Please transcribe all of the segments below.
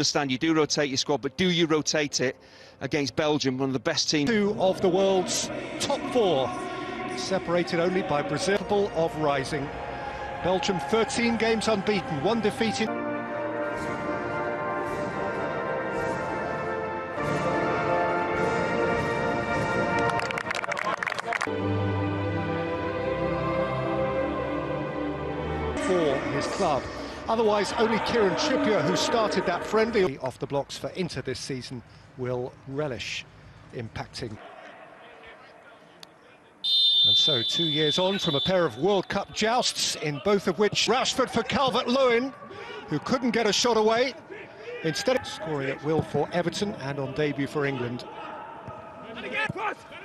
understand you do rotate your squad, but do you rotate it against Belgium, one of the best teams? Two of the world's top four, separated only by Brazil of rising. Belgium 13 games unbeaten, 1 defeated. For his club. Otherwise, only Kieran Trippier, who started that friendly off the blocks for Inter this season, will relish impacting. And so 2 years on from a pair of World Cup jousts, in both of which Rashford for Calvert-Lewin, who couldn't get a shot away, instead of scoring at will for Everton and on debut for England.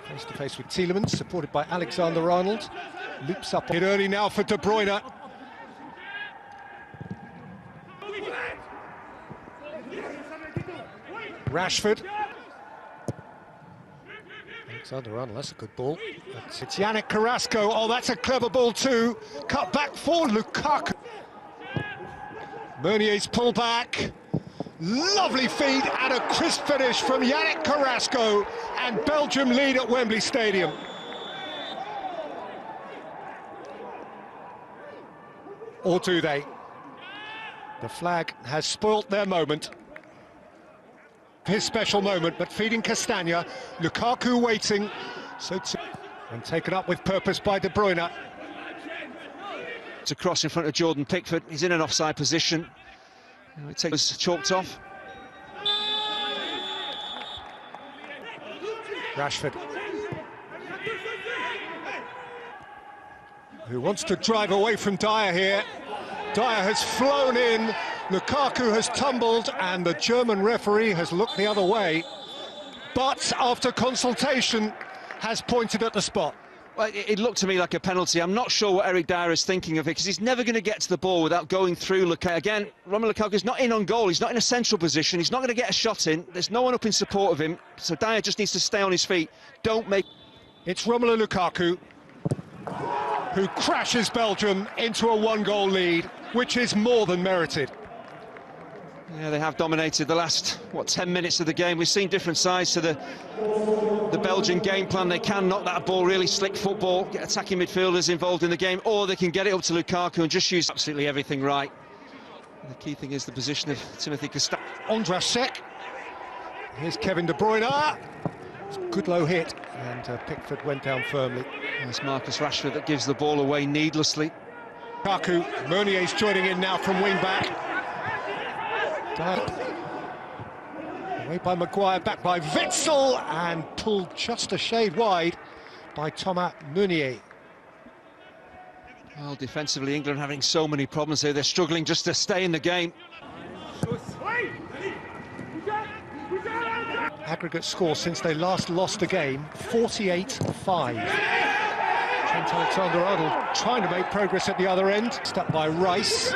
Face to face with Tielemans, supported by Alexander-Arnold. Loops up it early now for De Bruyne. Rashford. Alexander-Arnold, that's a good ball. It's Yannick Carrasco. Oh, that's a clever ball too. Cut back for Lukaku. Meunier's pull back. Lovely feed and a crisp finish from Yannick Carrasco, and Belgium lead at Wembley Stadium. Or do they? The flag has spoilt their moment. His special moment, but feeding Castagna. Lukaku waiting, and taken up with purpose by De Bruyne. To cross in front of Jordan Pickford. He's in an offside position. It takes chalked off. Rashford, who wants to drive away from Dyer here. Dyer has flown in. Lukaku has tumbled, and the German referee has looked the other way, but after consultation has pointed at the spot. Well, it looked to me like a penalty. I'm not sure what Eric Dyer is thinking of it, because he's never going to get to the ball without going through Lukaku. Again, Romelu Lukaku's not in on goal. He's not in a central position. He's not going to get a shot in. There's no one up in support of him, so Dyer just needs to stay on his feet. Don't make... It's Romelu Lukaku who crashes Belgium into a 1-goal lead, which is more than merited. Yeah, they have dominated the last, 10 minutes of the game. We've seen different sides to the Belgian game plan. They can knock that ball, really slick football, get attacking midfielders involved in the game, or they can get it up to Lukaku and just use absolutely everything right. The key thing is the position of Timothy Castagna. Ondrasek. Here's Kevin De Bruyne. It's a good low hit, and Pickford went down firmly. And it's Marcus Rashford that gives the ball away needlessly. Lukaku, Meunier's joining in now from wing-back. Away by Maguire, back by Witsel, and pulled just a shade wide by Thomas Meunier. Well, defensively, England having so many problems here. They're struggling just to stay in the game. Aggregate score since they last lost a game, 48-5. Trent Alexander-Arnold trying to make progress at the other end. Stuck by Rice.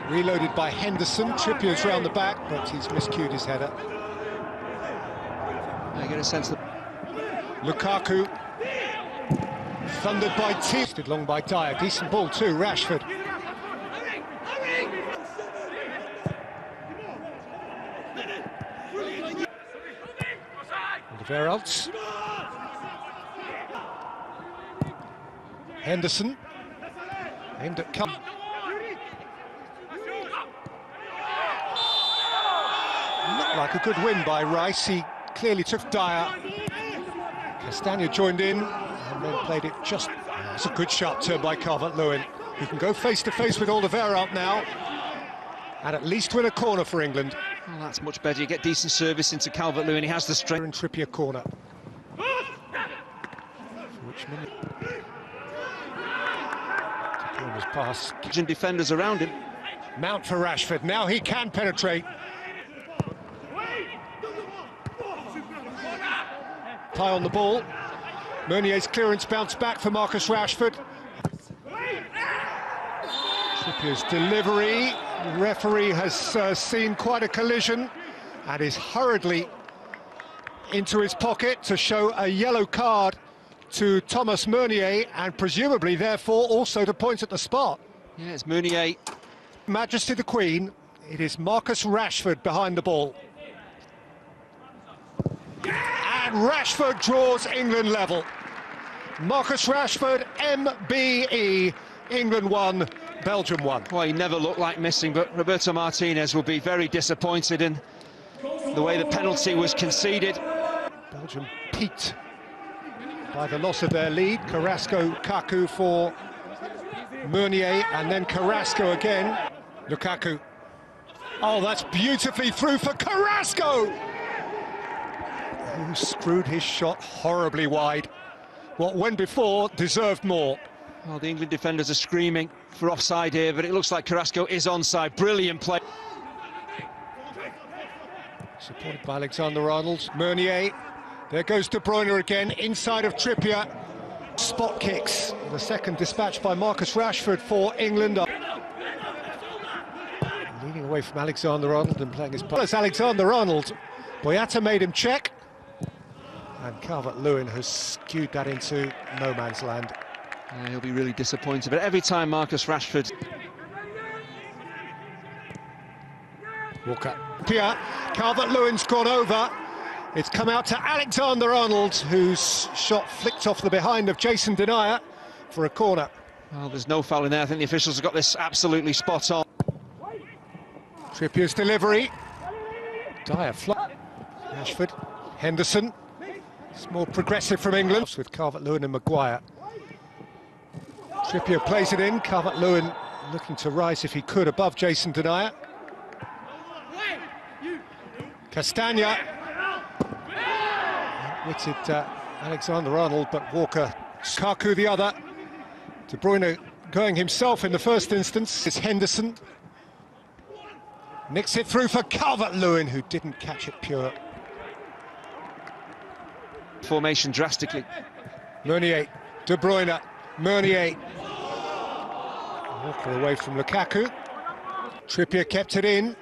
Reloaded by Henderson. Trippier's round the back, but he's miscued his header. I get a sense that Lukaku, thundered by T. Long by Dyer. Decent ball too. Rashford. Alderweireld. Henderson. Aimed at Cup. Looked like a good win by Rice. He clearly took Dyer. Castagna joined in and then played it just... It's a good sharp turn by Calvert-Lewin, who can go face-to-face with Alderweireld now and at least win a corner for England. Well, that's much better. You get decent service into Calvert-Lewin. He has the strength. And Trippier corner. For which minute? His pass. Defenders around him. Mount for Rashford. Now he can penetrate. High on the ball. Meunier's clearance bounced back for Marcus Rashford. Trippier's delivery. The referee has seen quite a collision and is hurriedly into his pocket to show a yellow card to Thomas Meunier, and presumably therefore also to point at the spot. Yeah, it's Meunier. Majesty the Queen It is Marcus Rashford behind the ball. And Rashford draws England level. Marcus Rashford, MBE, England 1, Belgium 1. Well, he never looked like missing, but Roberto Martinez will be very disappointed in the way the penalty was conceded. Belgium peaked by the loss of their lead. Carrasco, Kaku for Meunier, and then Carrasco again. Lukaku. Oh, that's beautifully through for Carrasco! Who screwed his shot horribly wide. What went before deserved more. Well, the England defenders are screaming for offside here, but it looks like Carrasco is onside. Brilliant play. Supported by Alexander-Arnold. Meunier. There goes De Bruyne again, inside of Trippier. Spot kicks. The second dispatched by Marcus Rashford for England. Leaning away from Alexander-Arnold and playing his part. It's Alexander-Arnold. Boyata made him check. And Calvert-Lewin has skewed that into no man's land. Yeah, he'll be really disappointed, but every time Marcus Rashford... Walker. Calvert-Lewin's gone over. It's come out to Alexander-Arnold, whose shot flicked off the behind of Jason Denayer for a corner. Well, there's no foul in there. I think the officials have got this absolutely spot on. Trippier's delivery. Dyer flop. Rashford. Henderson. It's more progressive from England with Calvert-Lewin and Maguire. Trippier plays it in. Calvert-Lewin looking to rise if he could above Jason Denayer. Castagna. Outwitted Alexander-Arnold, but Walker. Kaku the other. De Bruyne going himself in the first instance. It's Henderson. Nicks it through for Calvert-Lewin, who didn't catch it pure. Formation drastically. Meunier, De Bruyne, Meunier. Walker away from Lukaku. Trippier kept it in.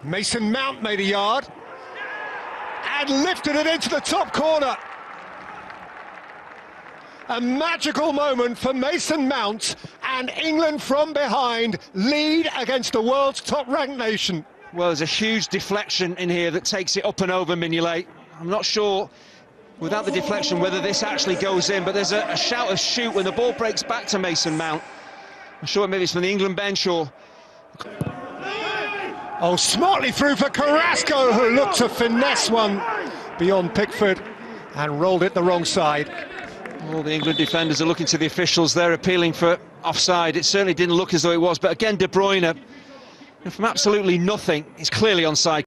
Mason Mount made a yard. And lifted it into the top corner. A magical moment for Mason Mount, and England from behind lead against the world's top-ranked nation. Well, there's a huge deflection in here that takes it up and over Mignolet. I'm not sure, without the deflection, whether this actually goes in, but there's a shout of shoot when the ball breaks back to Mason Mount. I'm sure maybe it's from the England bench or... Oh, smartly through for Carrasco, who looked to finesse one beyond Pickford and rolled it the wrong side. All the England defenders are looking to the officials. They're appealing for offside. It certainly didn't look as though it was, but again, De Bruyne, from absolutely nothing, he's clearly onside.